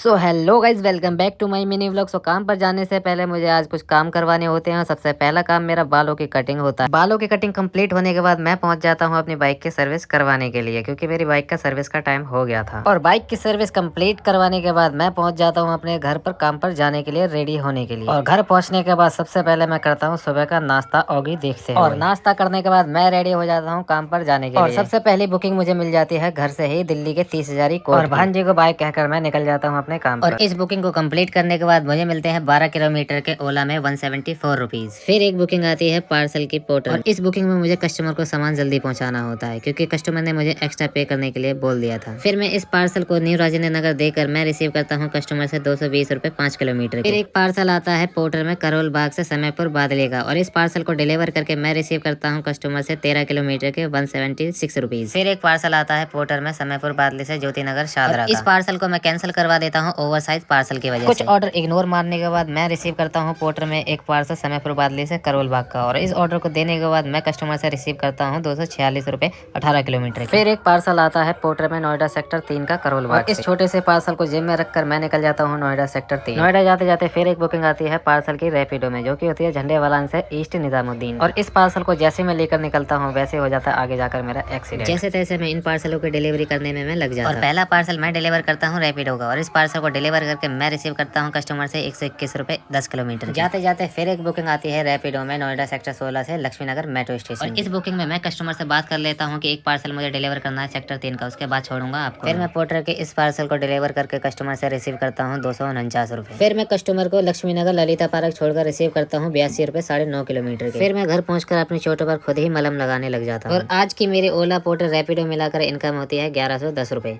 So hello guys, welcome back to my mini vlog. So काम पर जाने से पहले मुझे आज कुछ काम करवाने होते हैं। सबसे पहला काम मेरा बालों की कटिंग होता है। बालों की कटिंग कंप्लीट होने के बाद मैं पहुंच जाता हूं अपनी बाइक की सर्विस करवाने के लिए, क्योंकि मेरी बाइक का सर्विस का टाइम हो गया था। और बाइक की सर्विस कंप्लीट करवाने के बाद मैं पहुंच जाता हूँ अपने घर पर काम पर जाने के लिए, रेडी होने के लिए। और घर पहुंचने के बाद सबसे पहले मैं करता हूँ सुबह का नाश्ता ओगी देखते हैं। और नाश्ता करने के बाद मैं रेडी हो जाता हूँ काम पर जाने के लिए। और सबसे पहली बुकिंग मुझे मिल जाती है घर से ही दिल्ली के 30,000 कोर्ट। और भांजी को बाइक कहकर मैं निकल जाता हूँ अपने काम पर। और इस बुकिंग को कंप्लीट करने के बाद मुझे मिलते हैं 12 किलोमीटर के ओला में 174 रुपीज। फिर एक बुकिंग आती है पार्सल की पोर्टल। और इस बुकिंग में मुझे कस्टमर को सामान जल्दी पहुंचाना होता है, क्योंकि कस्टमर ने मुझे एक्स्ट्रा पे करने के लिए बोल दिया था। फिर मैं इस पार्सल को न्यू राजेंद्र नगर देकर मैं रिसीव करता हूँ कस्टमर से 220 रुपए 5 किलोमीटर। फिर एक पार्सल आता है पोर्टल में करोल बाग से समयपुर बादली का, और इस पार्सल को डिलीवर करके मैं रिसीव करता हूँ कस्टमर से 13 किलोमीटर के 176 रुपीज। फिर एक पार्सल आता है पोर्टल में समयपुर बादली से ज्योति नगर शादरा का। इस पार्सल को मैं कैंसिल करवा देता हूँ ओवर साइज पार्सल की वजह से। कुछ ऑर्डर इग्नोर मारने के बाद मैं रिसीव करता हूँ पोर्टर में एक पार्सल समयपुर बादली से करोल बाग का, और इस ऑर्डर को देने के बाद मैं कस्टमर से रिसीव करता हूँ 246 रुपए 18 किलोमीटर। फिर एक पार्सल आता है पोर्टर में नोएडा सेक्टर 3 का करोल बाग। इस छोटे से पार्सल को जेब में रखकर मैं निकल जाता हूँ नोएडा सेक्टर 3। नोएडा जाते जाते फिर एक बुकिंग आती है पार्सल की रैपिडो में, जो की होती है झंडेवालान से ईस्ट निजामुद्दीन। और इस पार्सल को जैसे मैं लेकर निकलता हूँ वैसे हो जाता है आगे जाकर मेरा एक्सीडेंट। जैसे तैसे मैं इन पार्सलों की डिलीवरी करने में मैं लग जाता हूँ। और पहला पार्सल मैं डिलीवर करता हूँ रैपिडो का, और इस पार्सल को डिलीवर करके मैं रिसीव करता हूँ कस्टमर से 121 रुपए 10 किलोमीटर। जाते जाते फिर एक बुकिंग आती है रैपिडो में नोएडा सेक्टर 16 से लक्ष्मीनगर मेट्रो स्टेशन। और इस बुकिंग में मैं कस्टमर से बात कर लेता हूँ कि एक पार्सल मुझे डिलीवर करना है सेक्टर 3 का, उसके बाद छोड़ूंगा आपको। फिर मैं पोर्टर के इस पार्सल को डिलीवर करके कस्टमर से रिसीव करता हूँ 249 रुपए। फिर मैं कस्टमर को लक्ष्मीनगर ललिता पार्क छोड़कर रिसीव करता हूँ 82 रुपए 9.5 किलोमीटर। फिर मैं घर पहुंचकर अपनी चोटों पर खुद ही मलम लगाने लग जाता हूँ। और आज की मेरी ओला पोर्टर रैपिडो मिलाकर इनकम होती है 1110 रुपए।